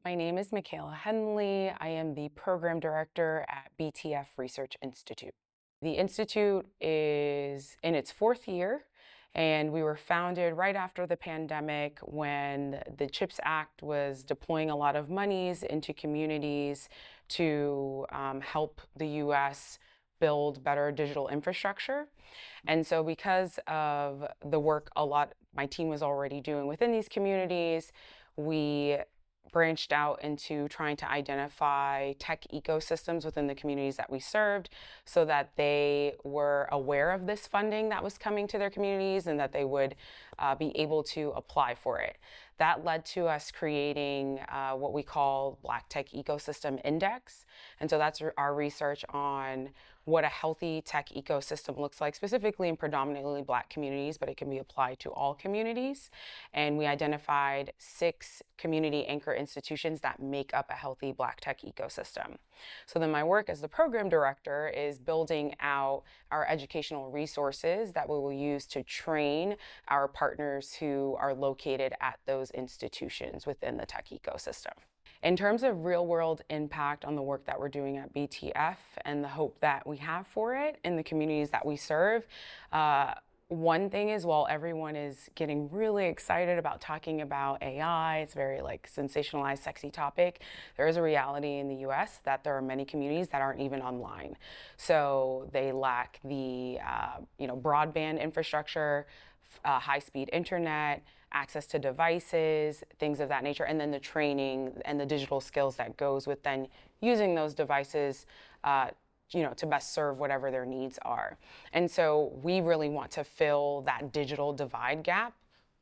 My name is Michaela Henley. I am the program director at BTF Research Institute. The institute is in its fourth year, and we were founded right after the pandemic when the CHIPS Act was deploying a lot of monies into communities to help the U.S. build better digital infrastructure. And so because of the work my team was already doing within these communities, we branched out into trying to identify tech ecosystems within the communities that we served so that they were aware of this funding that was coming to their communities and that they would be able to apply for it. That led to us creating what we call Black Tech Ecosystem Index. And so that's our research on what a healthy tech ecosystem looks like, specifically in predominantly Black communities, but it can be applied to all communities. And we identified 6 community anchor institutions that make up a healthy Black tech ecosystem. So then my work as the program director is building out our educational resources that we will use to train our partners who are located at those institutions within the tech ecosystem. In terms of real-world impact on the work that we're doing at BTF and the hope that we have for it in the communities that we serve, one thing is, while everyone is getting really excited about talking about AI, it's very sensationalized, sexy topic, there is a reality in the US that there are many communities that aren't even online. So they lack the broadband infrastructure, high-speed internet, access to devices, things of that nature, and then the training and the digital skills that goes with then using those devices to best serve whatever their needs are. And so we really want to fill that digital divide gap.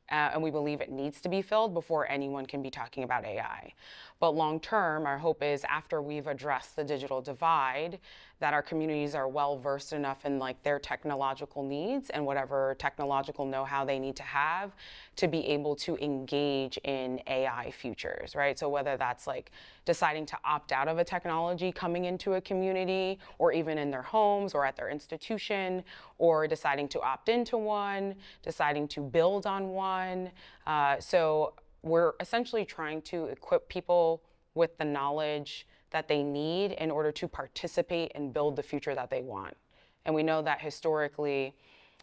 And we believe it needs to be filled before anyone can be talking about AI. But long term, our hope is after we've addressed the digital divide, that our communities are well versed enough in their technological needs and whatever technological know-how they need to have to be able to engage in AI futures, right? So whether that's deciding to opt out of a technology coming into a community, or even in their homes or at their institution, or deciding to opt into one, deciding to build on one. So we're essentially trying to equip people with the knowledge that they need in order to participate and build the future that they want. And we know that historically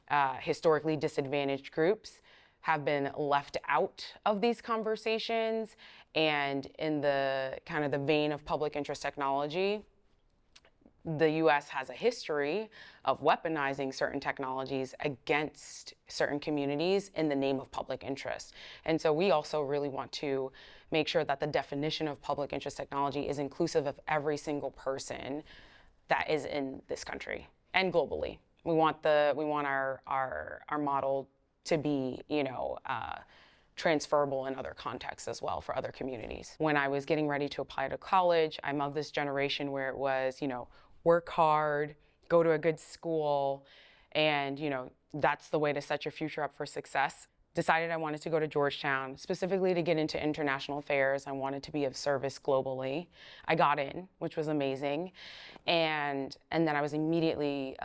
disadvantaged groups have been left out of these conversations. And in the kind of the vein of public interest technology, the US has a history of weaponizing certain technologies against certain communities in the name of public interest. And so we also really want to make sure that the definition of public interest technology is inclusive of every single person that is in this country and globally. We want our model to be, transferable in other contexts as well for other communities. When I was getting ready to apply to college, I'm of this generation where it was, work hard, go to a good school, and that's the way to set your future up for success. Decided I wanted to go to Georgetown, specifically to get into international affairs. I wanted to be of service globally. I got in, which was amazing. And then I was immediately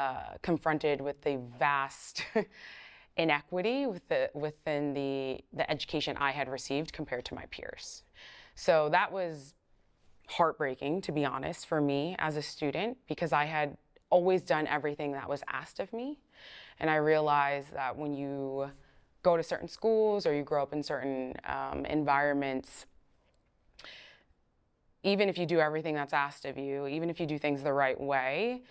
confronted with the vast inequity within the education I had received compared to my peers. So that was heartbreaking, to be honest, for me as a student, because I had always done everything that was asked of me. And I realized that when you go to certain schools or you grow up in certain environments, even if you do everything that's asked of you, even if you do things the right way,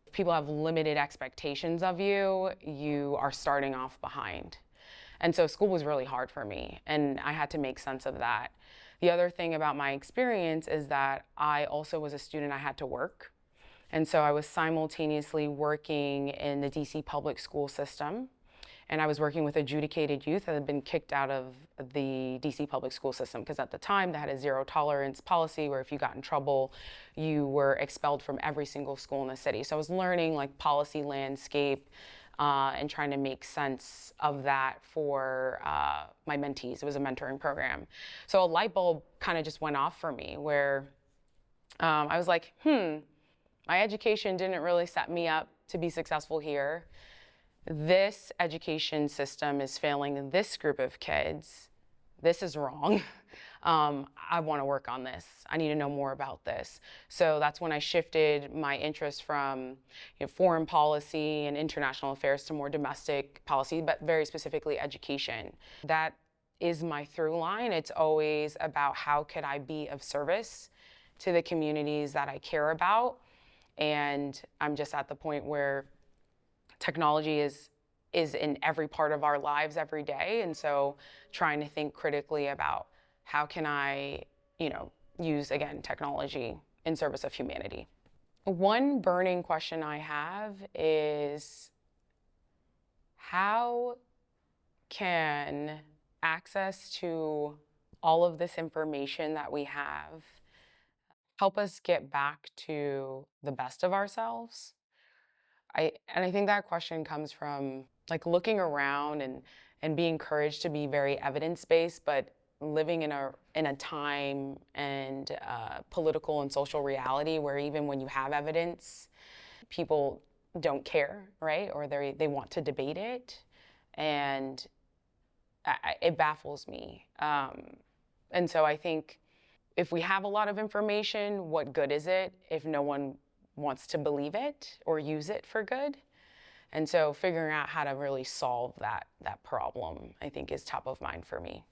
if people have limited expectations of you, you are starting off behind. And so school was really hard for me, and I had to make sense of that. The other thing about my experience is that I also was a student. I had to work. And so I was simultaneously working in the DC public school system, and I was working with adjudicated youth that had been kicked out of the DC public school system, because at the time they had a zero tolerance policy where if you got in trouble, you were expelled from every single school in the city. So I was learning policy landscape, and trying to make sense of that for my mentees. It was a mentoring program. So a light bulb kind of just went off for me where I was like, my education didn't really set me up to be successful here. This education system is failing this group of kids. This is wrong. I want to work on this. I need to know more about this. So that's when I shifted my interest from foreign policy and international affairs to more domestic policy, but very specifically education. That is my through line. It's always about how could I be of service to the communities that I care about. And I'm just at the point where technology is in every part of our lives every day, and so trying to think critically about how can I, use again technology in service of humanity. One burning question I have is how can access to all of this information that we have help us get back to the best of ourselves? I think that question comes from like looking around and being encouraged to be very evidence-based, but living in a time and political and social reality where even when you have evidence, people don't care, right? Or they want to debate it, and it baffles me. And so I think if we have a lot of information, what good is it if no one wants to believe it or use it for good? And so figuring out how to really solve that problem, I think, is top of mind for me.